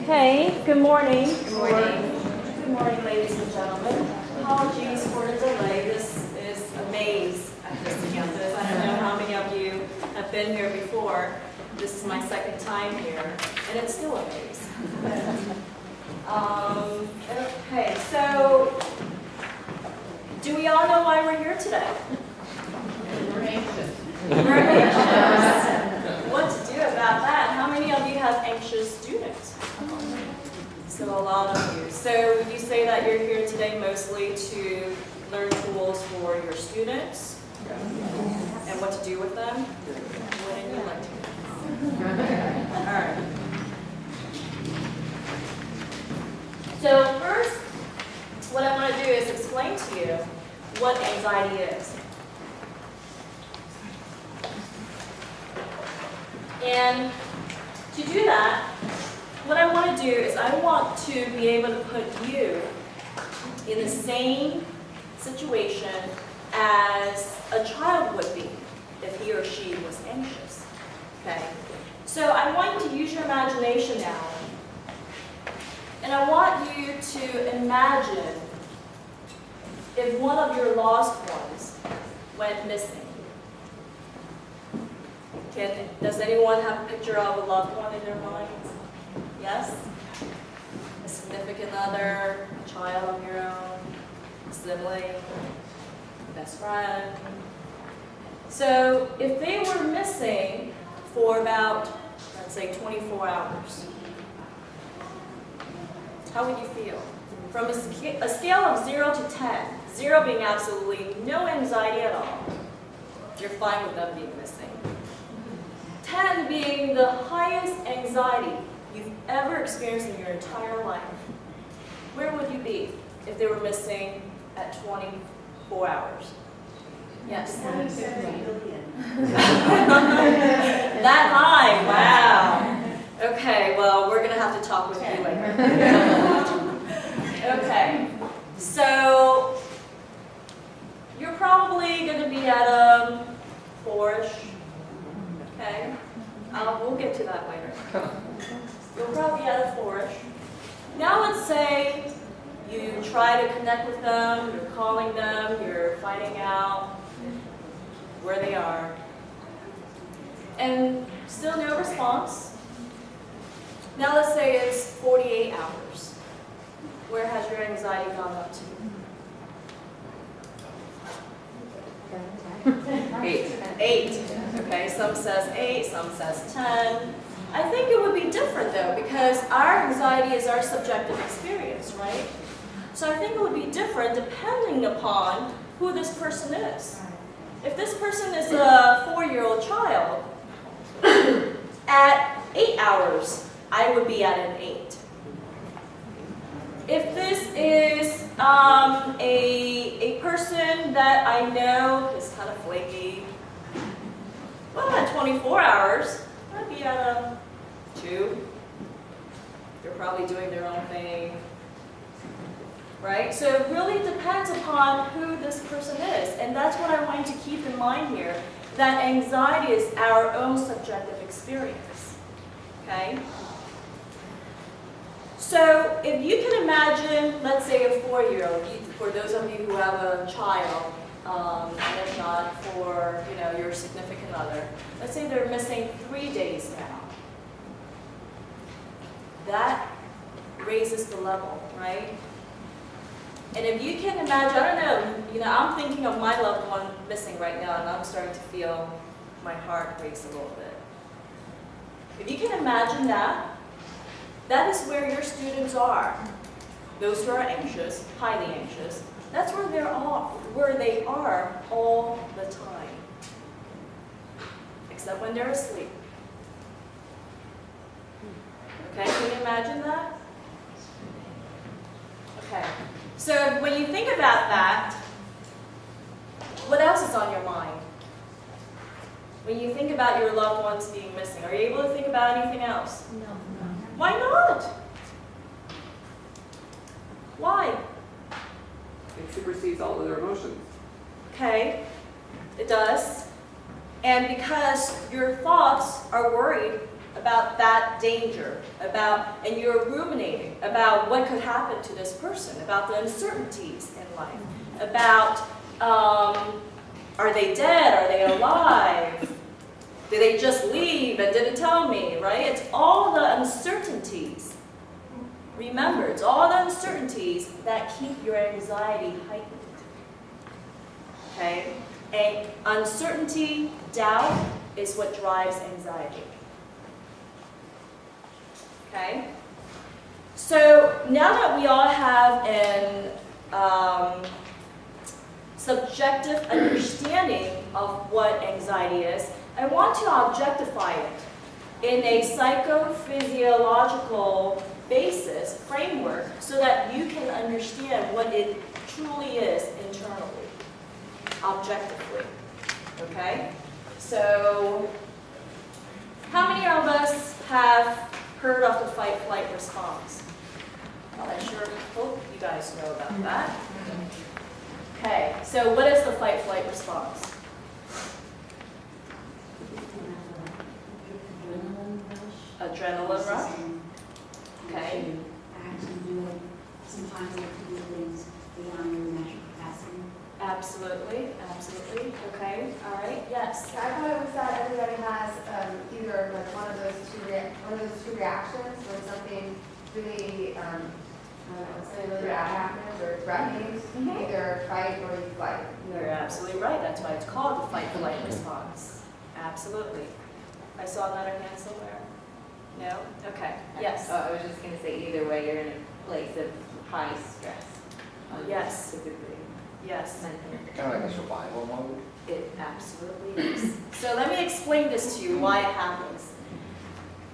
Okay, good morning. Good morning. Good morning, ladies and gentlemen. Apologies for the delay. This is a maze at this campus. I don't know how many of you have been here before. This is my second time here, and it's still a maze. Okay, so do we all know why we're here today? We're anxious. We're anxious. What to do about that? How many of you have anxious students? So a lot of you. So would you say that you're here today mostly to learn tools for your students and what to do with them? Wouldn't you like to? All right. So first, what I want to do is explain to you what anxiety is. And to do that, what I want to do is I want to be able to put you in the same situation as a child would be if he or she was anxious. Okay? So I want you to use your imagination now. And I want you to imagine if one of your lost ones went missing. Does anyone have a picture of a loved one in their minds? Yes? A significant other, a child of your own, a sibling, a best friend. So if they were missing for about, let's say, 24 hours, how would you feel? From a scale of 0 to 10, 0 being absolutely no anxiety at all, you're fine with them being missing. 10 being the highest anxiety you've ever experienced in your entire life. Where would you be if they were missing at 24 hours? Yes? 27 billion. That high, wow. Okay, well, we're going to have to talk with you later. Okay, so you're probably going to be at a 4-ish. Okay, we'll get to that later. You'll probably be at a 4-ish. Now let's say you try to connect with them, you're calling them, you're finding out where they are, and still no response. Now let's say it's 48 hours. Where has your anxiety gone up to? 8. Okay, some says 8, some says 10. I think it would be different though, because our anxiety is our subjective experience, right? So I think it would be different depending upon who this person is. If this person is a 4-year-old child, at 8 hours, I would be at an 8. If this is a person that I know is kind of flaky, well, at 24 hours, I'd be at a 2. They're probably doing their own thing, right? So it really depends upon who this person is. And that's what I want you to keep in mind here, that anxiety is our own subjective experience, okay? So if you can imagine, let's say a 4-year-old, for those of you who have a child, and if not for your significant other, let's say they're missing 3 days now. That raises the level, right? And if you can imagine, I don't know, I'm thinking of my loved one missing right now, and I'm starting to feel my heart race a little bit. If you can imagine that, that is where your students are. Those who are anxious, highly anxious, that's where they are all the time. Except when they're asleep. Okay, can you imagine that? Okay, so when you think about that, what else is on your mind? When you think about your loved ones being missing, are you able to think about anything else? No. Why not? Why? It supersedes all other emotions. Okay, it does. And because your thoughts are worried about that danger, and you're ruminating about what could happen to this person, about the uncertainties in life, about are they dead, are they alive, did they just leave and didn't tell me, right? It's all the uncertainties. Remember, it's all the uncertainties that keep your anxiety heightened. Okay? And uncertainty, doubt, is what drives anxiety. Okay? So now that we all have an subjective understanding of what anxiety is, I want to objectify it in a psychophysiological basis, framework, so that you can understand what it truly is internally, objectively. Okay? So, how many of us have heard of the fight-flight response? Well, I sure hope you guys know about that. Okay, so what is the fight-flight response? Adrenaline rush. Okay. Actually do it. Sometimes I can do things beyond your natural capacity. Absolutely, absolutely. Okay, all right, yes. I thought it was that everybody has either like one of those two reactions when something really, something really bad happens or threatening, either fight or you flight. You're absolutely right. That's why it's called the fight-flight response. Absolutely. I saw another hand somewhere. No? Okay. Yes. Oh, I was just gonna say, either way, you're in a place of high stress. Yes. Physically, Yes. mentally. Kind of like a survival mode. It absolutely is. So let me explain this to you, why it happens.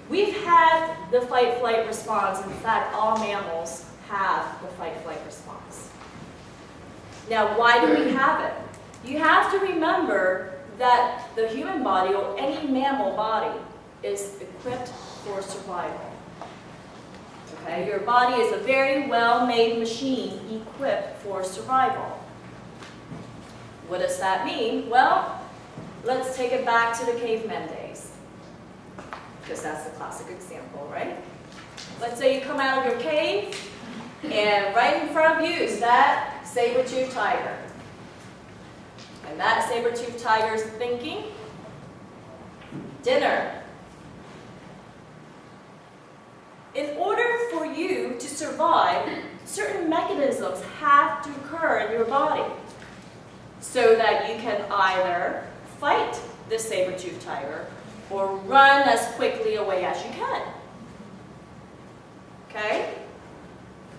We've had the fight-flight response. In fact, all mammals have the fight-flight response. Now, why do we have it? You have to remember that the human body, or any mammal body, is equipped for survival. Okay? Your body is a very well-made machine equipped for survival. What does that mean? Well, let's take it back to the caveman days, because that's the classic example, right? Let's say you come out of your cave, and right in front of you is that saber-toothed tiger. And that saber-toothed tiger is thinking, dinner. In order for you to survive, certain mechanisms have to occur in your body so that you can either fight the saber-toothed tiger or run as quickly away as you can. Okay?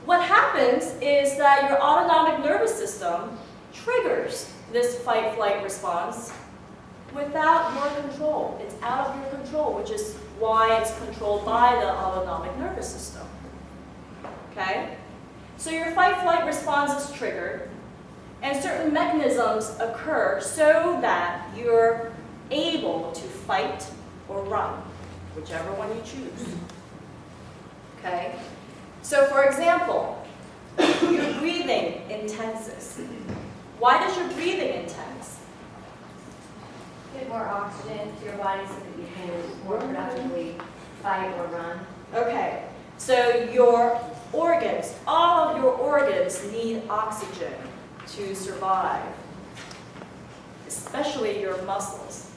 What happens is that your autonomic nervous system triggers this fight-flight response without your control. It's out of your control, which is why it's controlled by the autonomic nervous system. Okay? So your fight-flight response is triggered, and certain mechanisms occur so that you're able to fight or run, whichever one you choose. Okay? So for example, your breathing intenses. Why does your breathing intense? Get more oxygen to your body so that you can more productively fight or run. Okay, so your organs, all of your organs need oxygen to survive, especially your muscles.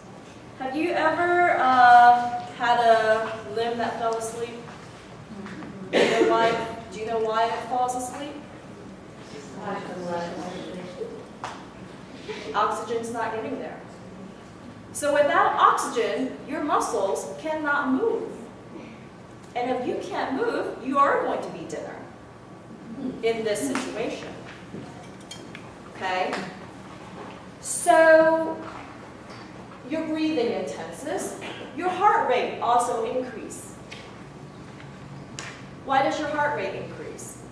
Have you ever had a limb that fell asleep? Do you know why it falls asleep? Oxygen's not getting there. So without oxygen, your muscles cannot move. And if you can't move, you are going to be dinner in this situation. Okay? So your breathing intenses, your heart rate also increases. Why does your heart rate increase?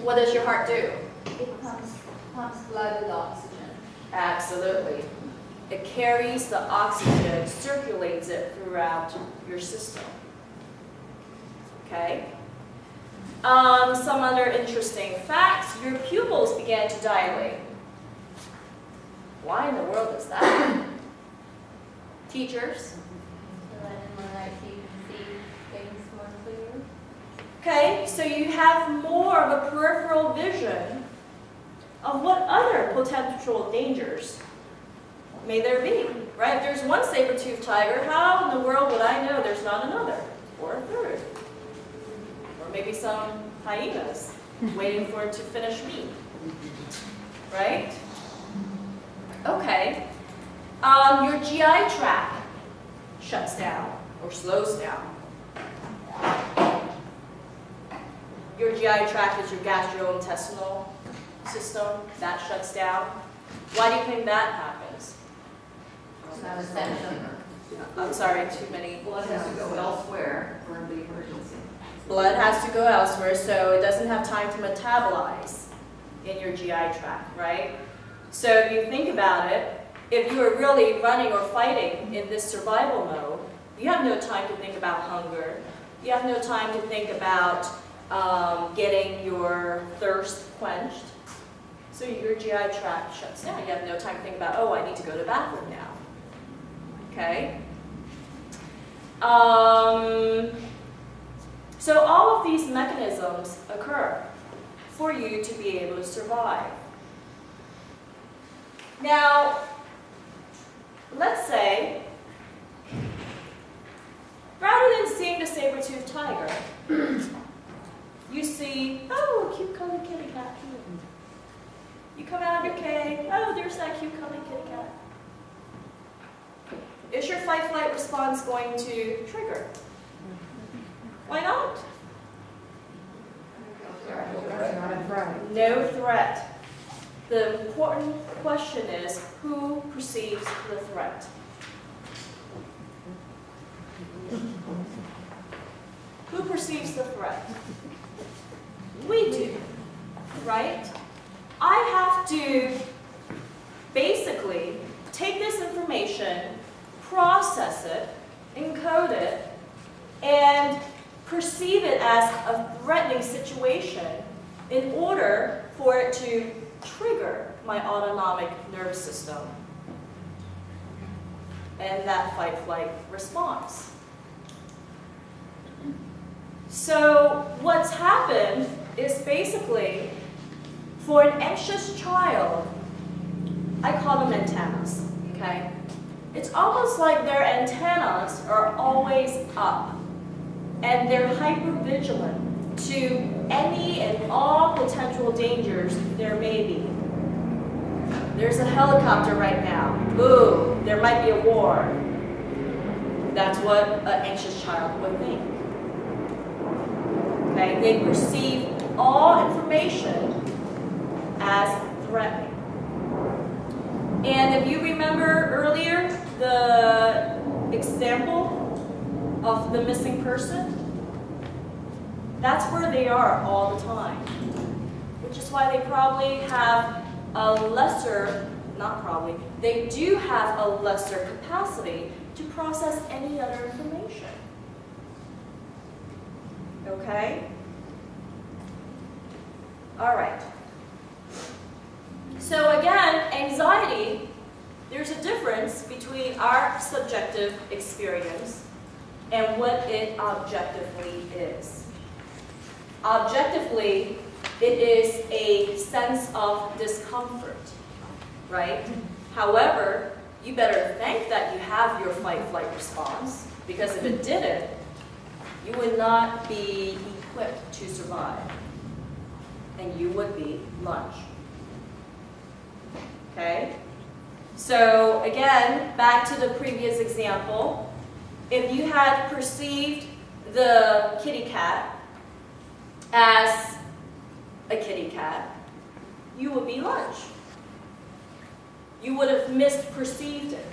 What does your heart do? It pumps blood with oxygen. Absolutely. It carries the oxygen, circulates it throughout your system. Okay? Some other interesting facts. Your pupils began to dilate. Why in the world is that? Teachers. So that in my life you can see things more clearly. Okay, so you have more of a peripheral vision of what other potential dangers may there be, right? If there's one saber-toothed tiger, how in the world would I know there's not another or a third? Or maybe some hyenas waiting for it to finish me, right? Okay, your GI tract shuts down or slows down. Your GI tract is your gastrointestinal system, that shuts down. Why do you think that happens? Not essential. I'm sorry, too many. Blood has to go elsewhere for the emergency. Blood has to go elsewhere, so it doesn't have time to metabolize in your GI tract, right? So if you think about it, if you are really running or fighting in this survival mode, you have no time to think about hunger. You have no time to think about getting your thirst quenched. So your GI tract shuts down. You have no time to think about, oh, I need to go to the bathroom now. Okay? So all of these mechanisms occur for you to be able to survive. Now, let's say, rather than seeing the saber-toothed tiger, you see, oh, a cute colored kitty cat. You come out of your cave, oh, there's that cute colored kitty cat. Is your fight-flight response going to trigger? Why not? No threat. The important question is, who perceives the threat? Who perceives the threat? We do, right? I have to basically take this information, process it, encode it, and perceive it as a threatening situation in order for it to trigger my autonomic nervous system and that fight-flight response. So what's happened is basically, for an anxious child, I call them antennas, okay? It's almost like their antennas are always up, and they're hyper-vigilant to any and all potential dangers there may be. There's a helicopter right now. Ooh, there might be a war. That's what an anxious child would think. Okay, they perceive all information as threatening. And if you remember earlier the example of the missing person, that's where they are all the time. Which is why they probably have a lesser, not probably, they do have a lesser capacity to process any other information. Okay? All right. So again, anxiety, there's a difference between our subjective experience and what it objectively is. Objectively, it is a sense of discomfort, right? However, you better think that you have your fight-flight response, because if it didn't, you would not be equipped to survive, and you would be lunch. Okay? So again, back to the previous example, if you had perceived the kitty cat as a kitty cat, you would be lunch. You would have misperceived it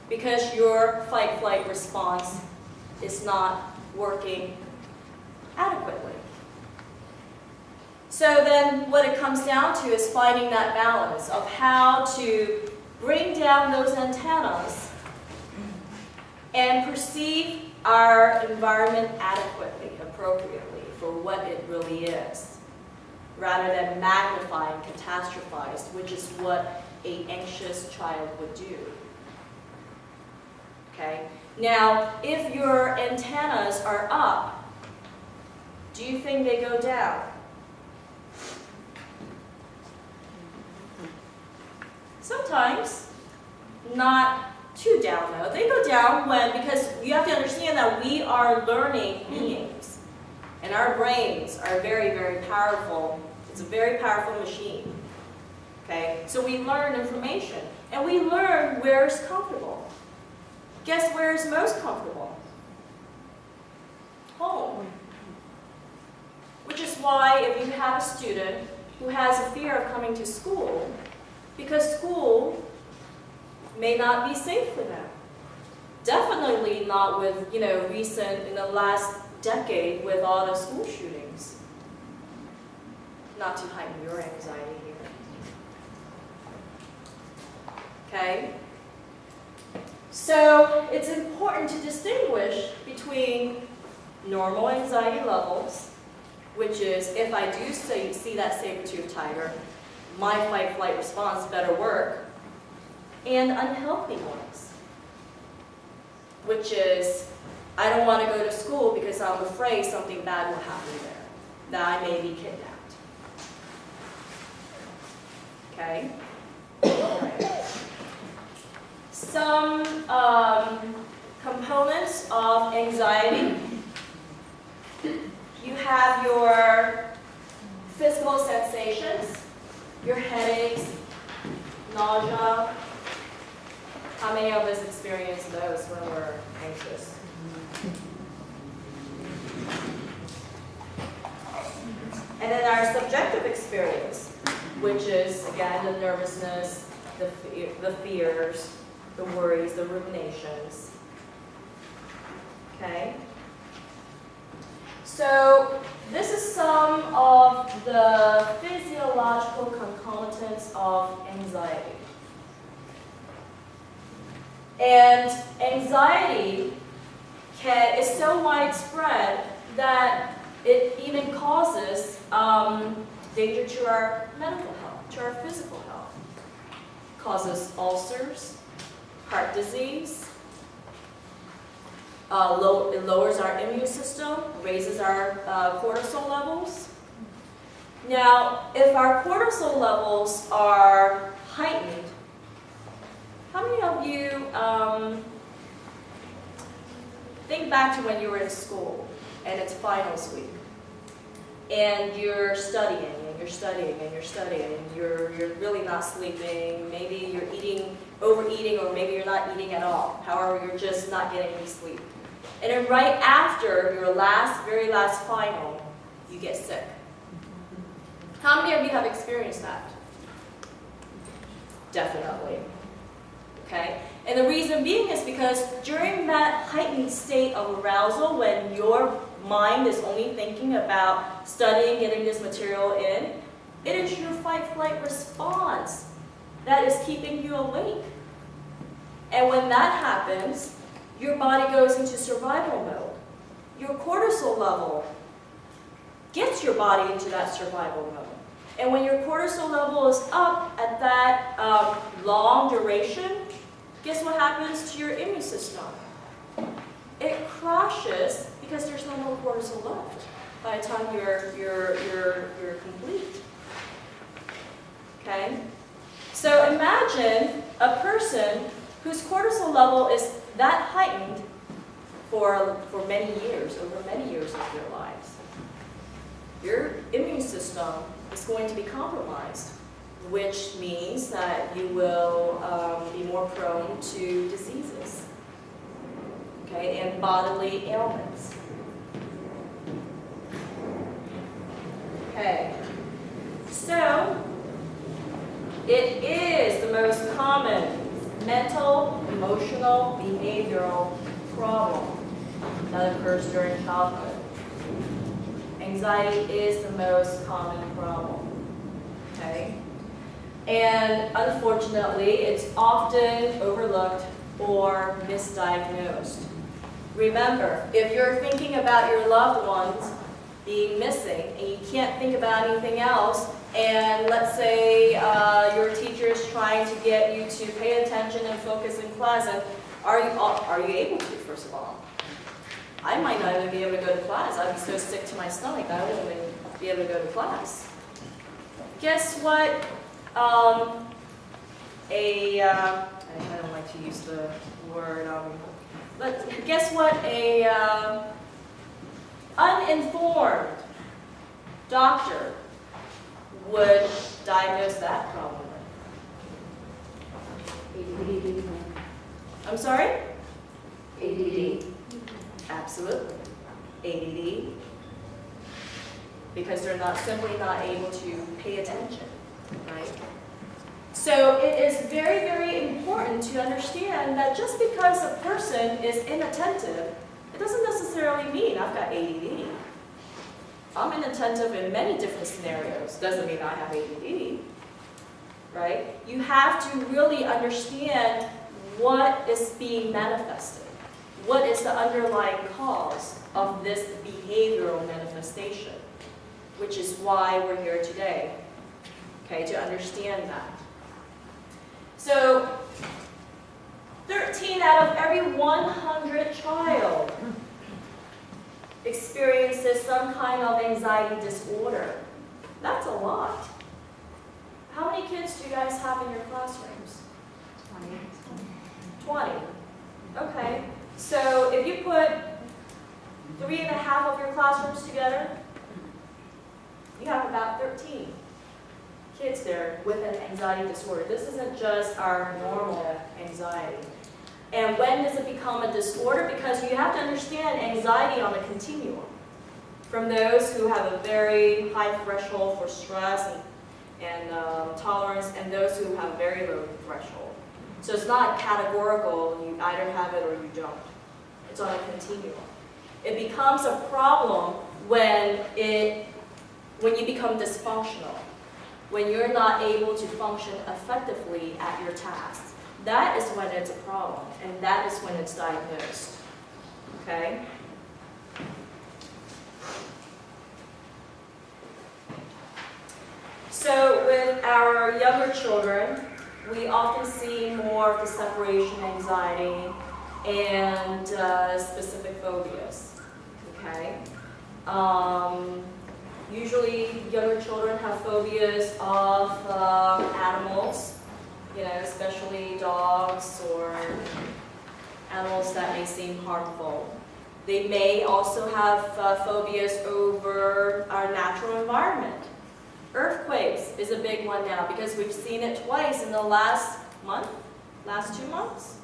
because your fight-flight response is not working adequately. So then what it comes down to is finding that balance of how to bring down those antennas and perceive our environment adequately, appropriately, for what it really is, rather than magnify and catastrophize, which is what an anxious child would do. Okay? Now, if your antennas are up, do you think they go down? Sometimes, not too down though. They go down because you have to understand that we are learning beings. And our brains are very, very powerful. It's a very powerful machine. Okay? So we learn information. And we learn where is comfortable. Guess where is most comfortable? Home. Which is why if you have a student who has a fear of coming to school, because school may not be safe for them. Definitely not with, recent, in the last decade with all the school shootings. Not to heighten your anxiety here. Okay? So it's important to distinguish between normal anxiety levels, which is if I do see that saber-toothed tiger, my fight-flight response better work, and unhealthy ones, which is I don't want to go to school because I'm afraid something bad will happen there, that I may be kidnapped. Okay? Alright. Some components of anxiety. You have your physical sensations, your headaches, nausea. How many of us experience those when we're anxious? And then our subjective experience, which is, again, the nervousness, the fears, the worries, the ruminations. Okay? So this is some of the physiological concomitants of anxiety. And anxiety is so widespread that it even causes danger to our mental health, to our physical health. Causes ulcers, heart disease. It lowers our immune system, raises our cortisol levels. Now, if our cortisol levels are heightened, how many of you think back to when you were in school and it's finals week and you're studying and you're studying and you're studying and you're really not sleeping, maybe you're overeating, or maybe you're not eating at all. However, you're just not getting any sleep. And then right after your very last final, you get sick. How many of you have experienced that? Definitely. Okay? And the reason being is because during that heightened state of arousal, when your mind is only thinking about studying, getting this material in, it is your fight-flight response that is keeping you awake. And when that happens, your body goes into survival mode. Your cortisol level gets your body into that survival mode. And when your cortisol level is up at that long duration, guess what happens to your immune system? It crashes because there's no more cortisol left by the time you're complete. Okay? So imagine a person whose cortisol level is that heightened for many years, over many years of their lives. Your immune system is going to be compromised, which means that you will be more prone to diseases, okay, and bodily ailments. Okay, so it is the most common mental, emotional, behavioral problem that occurs during childhood. Anxiety is the most common problem, okay? And unfortunately, it's often overlooked or misdiagnosed. Remember, if you're thinking about your loved ones being missing and you can't think about anything else, and let's say your teacher is trying to get you to pay attention and focus in class, and Are you able to, first of all? I might not even be able to go to class. I'd be so sick to my stomach, I wouldn't even be able to go to class. Guess what? I don't like to use the word, but guess what uninformed doctor would diagnose that problem with? I'm sorry? ADD. Absolutely. ADD. Because they're simply not able to pay attention, right? So it is very, very important to understand that just because a person is inattentive, it doesn't necessarily mean I've got ADD. I'm inattentive in many different scenarios. Doesn't mean I have ADD, right? You have to really understand what is being manifested. What is the underlying cause of this behavioral manifestation? Which is why we're here today, okay, to understand that. So, 13 out of every 100 child experiences some kind of anxiety disorder. That's a lot. How many kids do you guys have in your classrooms? 20. Okay. So if you put 3.5 of your classrooms together, you have about 13 kids there with an anxiety disorder. This isn't just our normal anxiety. And when does it become a disorder? Because you have to understand anxiety on a continuum. From those who have a very high threshold for stress and tolerance, and those who have very low threshold. So it's not categorical, you either have it or you don't. It's on a continuum. It becomes a problem when you become dysfunctional, when you're not able to function effectively at your tasks. That is when it's a problem, and that is when it's diagnosed. Okay? So with our younger children, we often see more of the separation anxiety and specific phobias. Okay? Usually younger children have phobias of animals, especially dogs or animals that may seem harmful. They may also have phobias over our natural environment. Earthquakes is a big one now because we've seen it twice in the last 2 months,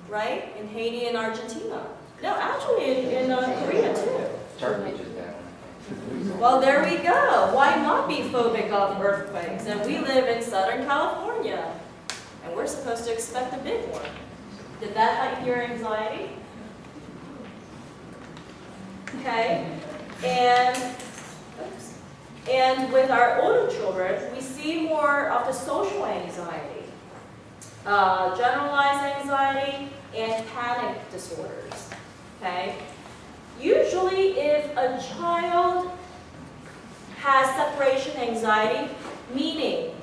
right? In Haiti and Argentina. No, actually in Korea too. Turkey just down. Well, there we go. Why not be phobic of earthquakes? And we live in Southern California, and we're supposed to expect a big one. Did that heighten your anxiety? Okay, and with our older children, we see more of the social anxiety, generalized anxiety, and panic disorders. Okay. Usually if a child has separation anxiety, meaning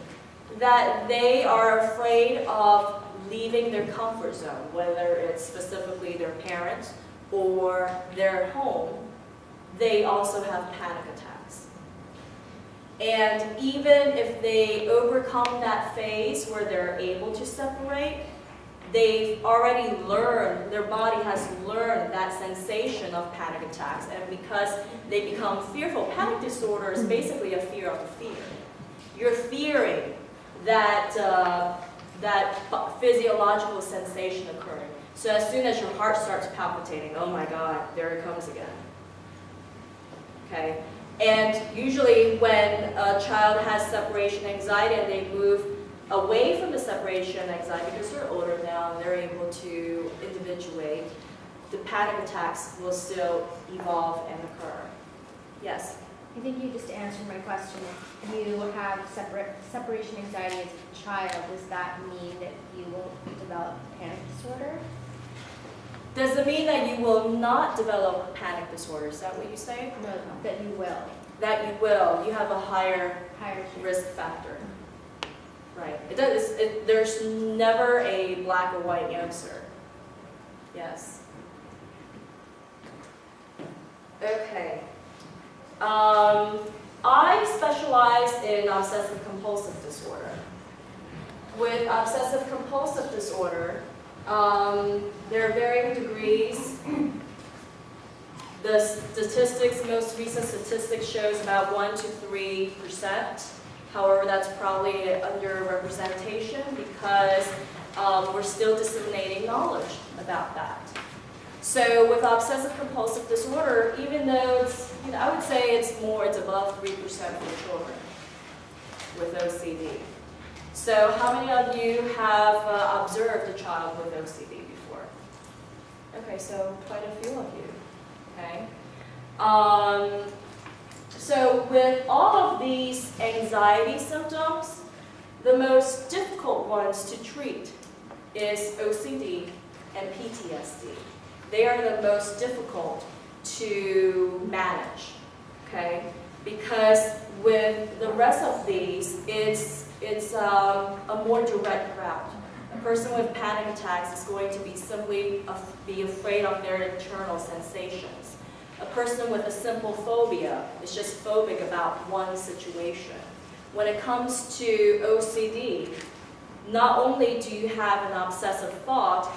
that they are afraid of leaving their comfort zone, whether it's specifically their parents or their home, they also have panic attacks. And even if they overcome that phase where they're able to separate, they've already learned, their body has learned that sensation of panic attacks. And because they become fearful, panic disorder is basically a fear of a fear. You're fearing that, that physiological sensation occurring. So as soon as your heart starts palpitating, oh my God, there it comes again. Okay? And usually when a child has separation anxiety and they move away from the separation anxiety, because they're older now and they're able to individuate, the panic attacks will still evolve and occur. Yes? I think you just answered my question. If you have separation anxiety as a child, does that mean that you won't develop panic disorder? Does it mean that you will not develop panic disorder? Is that what you say? No, that you will. That you will. You have a higher Higher chance. risk factor. Right. There's never a black or white answer. Yes. Okay. I specialize in obsessive compulsive disorder. With obsessive compulsive disorder, there are varying degrees. The statistics, most recent statistics shows about 1 to 3%. However, that's probably underrepresentation because we're still disseminating knowledge about that. So with obsessive compulsive disorder, even though it's, I would say it's above 3% for children with OCD. So how many of you have observed a child with OCD before? Okay, so quite a few of you, okay? So with all of these anxiety symptoms, the most difficult ones to treat is OCD and PTSD. They are the most difficult to manage, okay? Because with the rest of these, it's a more direct route. A person with panic attacks is going to be simply be afraid of their internal sensations. A person with a simple phobia is just phobic about one situation. When it comes to OCD, not only do you have an obsessive thought,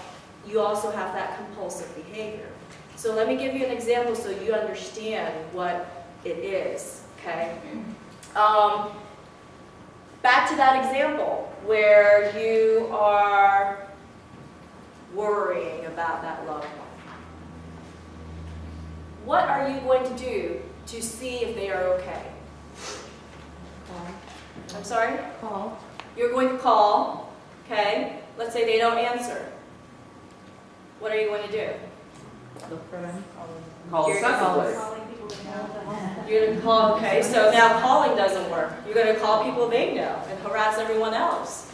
you also have that compulsive behavior. So let me give you an example so you understand what it is, okay? Back to that example where you are worrying about that loved one. What are you going to do to see if they are okay? I'm sorry? Call. You're going to call, okay? Let's say they don't answer. What are you going to do? Look for them. Call You're excessively. You're going to call, okay, so now calling doesn't work. You're going to call people they know and harass everyone else.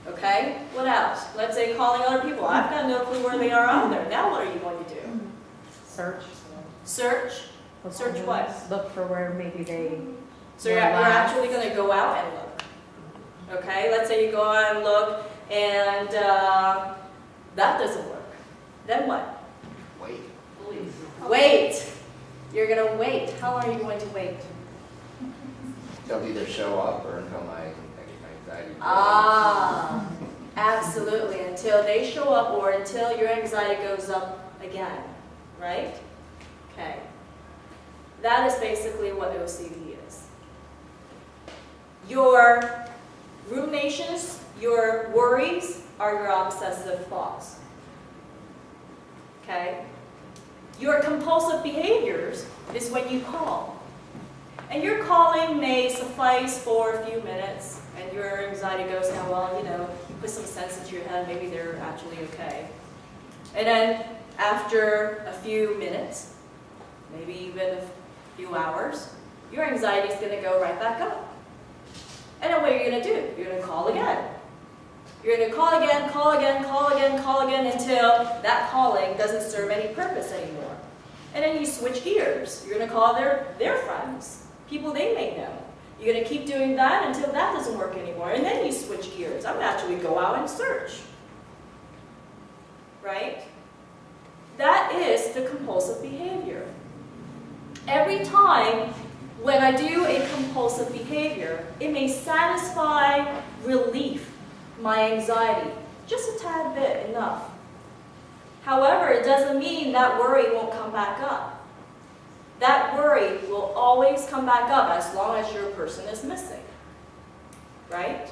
Okay? What else? Let's say calling other people. I've got no clue where they are either. Now what are you going to do? Search. Search? Search what? Look for where maybe they. So you're actually going to go out and look. Okay? Let's say you go out and look and that doesn't work. Then what? Wait. Wait. You're going to wait. How long are you going to wait? They'll either show up or until my anxiety. Ah, absolutely. Until they show up or until your anxiety goes up again, right? Okay. That is basically what OCD is. Your ruminations, your worries are your obsessive thoughts. Okay? Your compulsive behaviors is when you call. And your calling may suffice for a few minutes, and your anxiety goes down, well, you put some sense into your head, maybe they're actually okay. And then after a few minutes, maybe even a few hours, your anxiety is going to go right back up. And then what are you going to do? You're going to call again. You're going to call again, call again, call again, call again, until that calling doesn't serve any purpose anymore. And then you switch gears. You're going to call their friends, people they may know. You're going to keep doing that until that doesn't work anymore. And then you switch gears. I'm going to actually go out and search. Right? That is the compulsive behavior. Every time when I do a compulsive behavior, it may satisfy relief, my anxiety, just a tad bit, enough. However, it doesn't mean that worry won't come back up. That worry will always come back up as long as your person is missing. Right?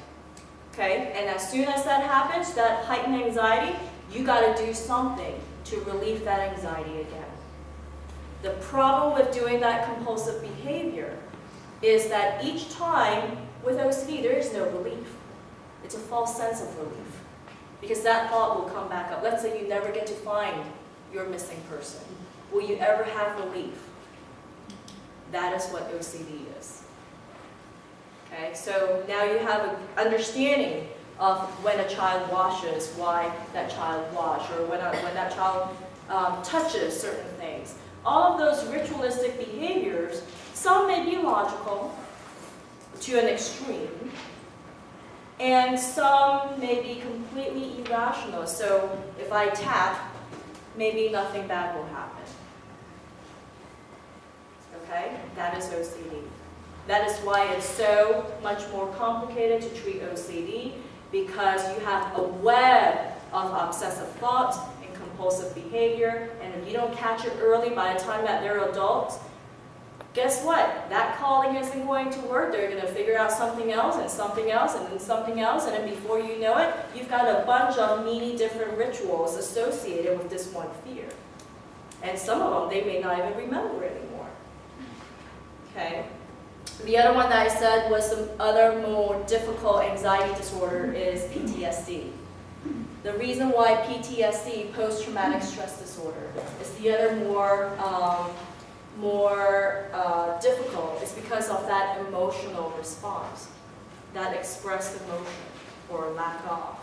Okay? And as soon as that happens, that heightened anxiety, you got to do something to relieve that anxiety again. The problem with doing that compulsive behavior is that each time with OCD, there is no relief. It's a false sense of relief. Because that thought will come back up. Let's say you never get to find your missing person. Will you ever have relief? That is what OCD is. Okay, so now you have an understanding of when a child washes, why that child washed, or when that child touches certain things. All of those ritualistic behaviors, some may be logical to an extreme, and some may be completely irrational. So if I tap maybe nothing bad will happen. Okay? That is OCD. That is why it's so much more complicated to treat OCD, because you have a web of obsessive thoughts and compulsive behavior, and if you don't catch it early, by the time that they're adults, guess what? That calling isn't going to work. They're going to figure out something else and something else and then something else, and then before you know it, you've got a bunch of many different rituals associated with this one fear. And some of them they may not even remember anymore. Okay? The other one that I said was some other more difficult anxiety disorder is PTSD. The reason why PTSD, post-traumatic stress disorder, is the other more difficult is because of that emotional response, that expressed emotion or lack of.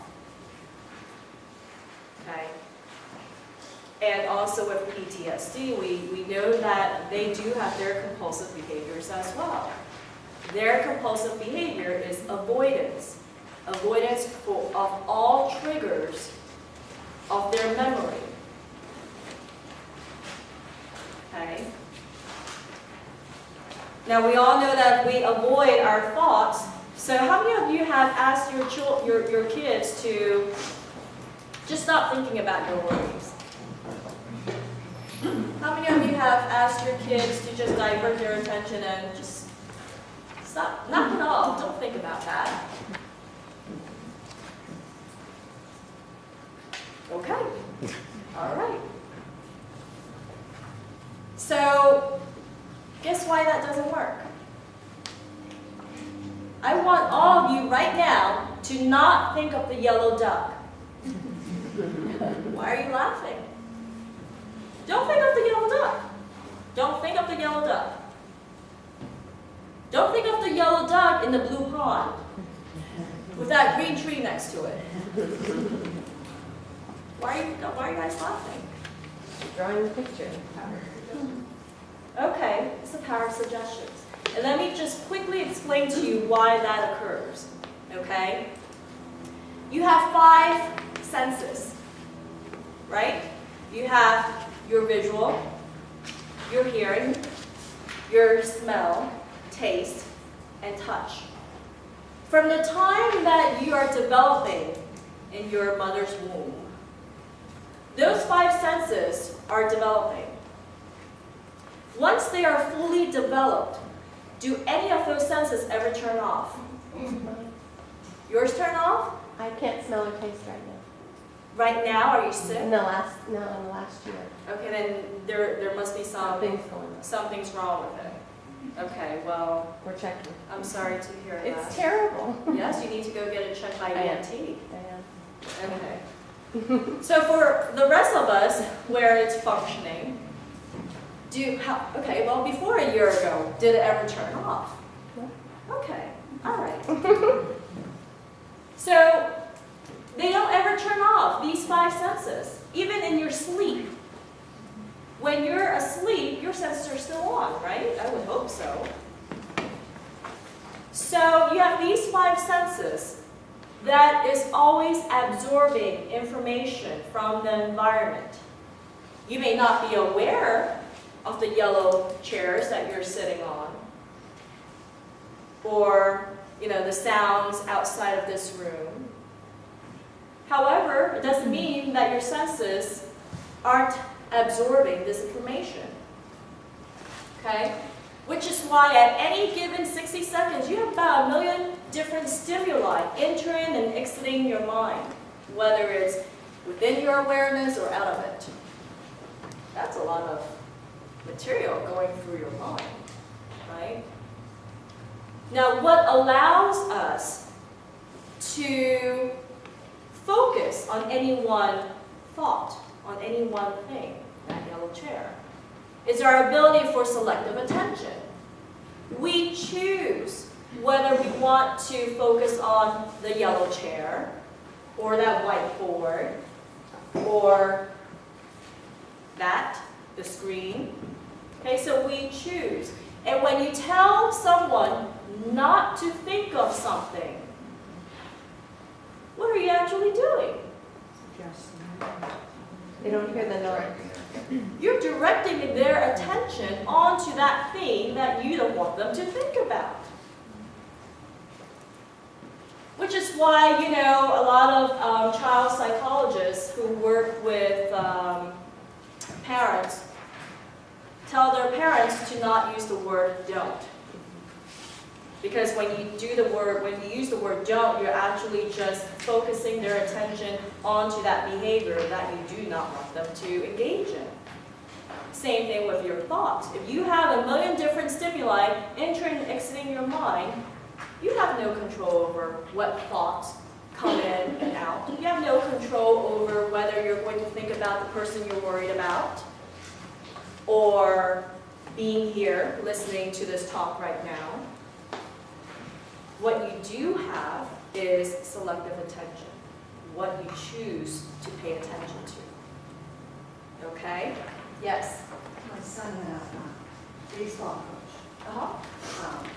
Okay? And also with PTSD, we know that they do have their compulsive behaviors as well. Their compulsive behavior is avoidance. Avoidance of all triggers of their memory. Okay? Now we all know that we avoid our thoughts. So how many of you have asked your kids to just stop thinking about your worries? How many of you have asked your kids to just divert their attention and just stop, knock it off, don't think about that? Okay, all right. So, guess why that doesn't work? I want all of you right now to not think of the yellow duck. Why are you laughing? Don't think of the yellow duck. Don't think of the yellow duck. Don't think of the yellow duck in the blue pond with that green tree next to it. Why are you guys laughing? Drawing the picture. Okay, it's the power of suggestions. And let me just quickly explain to you why that occurs. Okay? You have 5 senses, right? You have your visual, your hearing, your smell, taste, and touch. From the time that you are developing in your mother's womb, those 5 senses are developing. Once they are fully developed, do any of those senses ever turn off? Yours turn off? I can't smell or taste right now. Right now, are you sick? In the last year. Okay, then there must be Something's going on. something's wrong with it. Okay, well, We're checking. I'm sorry to hear that. It's terrible. Yes, you need to go get it checked by I am. ENT. Yeah. Okay. So for the rest of us, where it's functioning, okay, well, before a year ago, did it ever turn off? No. Okay, all right. So they don't ever turn off, these 5 senses, even in your sleep. When you're asleep, your senses are still on, right? I would hope so. So you have these 5 senses that is always absorbing information from the environment. You may not be aware of the yellow chairs that you're sitting on, or the sounds outside of this room. However, it doesn't mean that your senses aren't absorbing this information. Okay? Which is why at any given 60 seconds, you have about 1 million different stimuli entering and exiting your mind, whether it's within your awareness or out of it. That's a lot of material going through your mind, right? Now, what allows us to focus on any one thought, on any one thing, that yellow chair, is our ability for selective attention. We choose whether we want to focus on the yellow chair, or that whiteboard, or the screen. Okay, so we choose. And when you tell someone not to think of something, what are you actually doing? They don't hear the noise. directing their- You're directing their attention onto that thing that you don't want them to think about. Which is why, you know, a lot of child psychologists who work with parents tell their parents to not use the word don't. Because when you use the word don't, you're actually just focusing their attention onto that behavior that you do not want them to engage in. Same thing with your thoughts. If you have a million different stimuli entering and exiting your mind, you have no control over what thoughts come in and out. You have no control over whether you're going to think about the person you're worried about, or being here listening to this talk right now. What you do have is selective attention, what you choose to pay attention to. Okay? Yes? My son had a baseball coach. Uh-huh.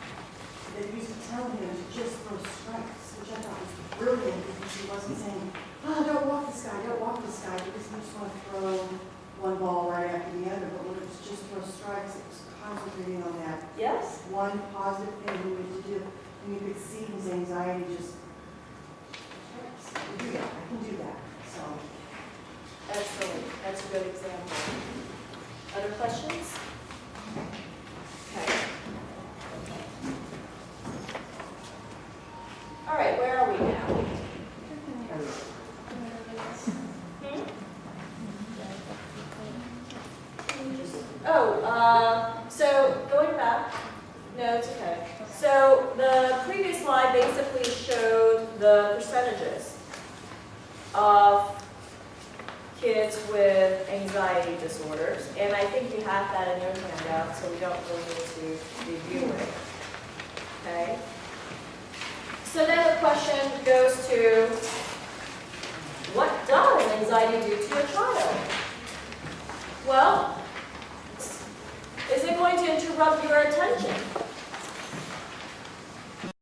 They used to tell him to just throw strikes, which I thought was brilliant because he wasn't saying, oh, don't walk this guy, because he just want to throw one ball right after the other. But when it was just throw strikes, it was concentrating on that Yes? one positive thing he needed to do. And you could see his anxiety just, I can do that, I can do that. So, Excellent. That's a good example. Other questions? Okay. All right, where are we now? Hmm? Oh, so going back, no, it's okay. So the previous slide basically showed the percentages of kids with anxiety disorders, and I think you have that in your handout, so we don't really need to review it. Okay? So then the question goes to, what does anxiety do to a child? Well, is it going to interrupt your attention?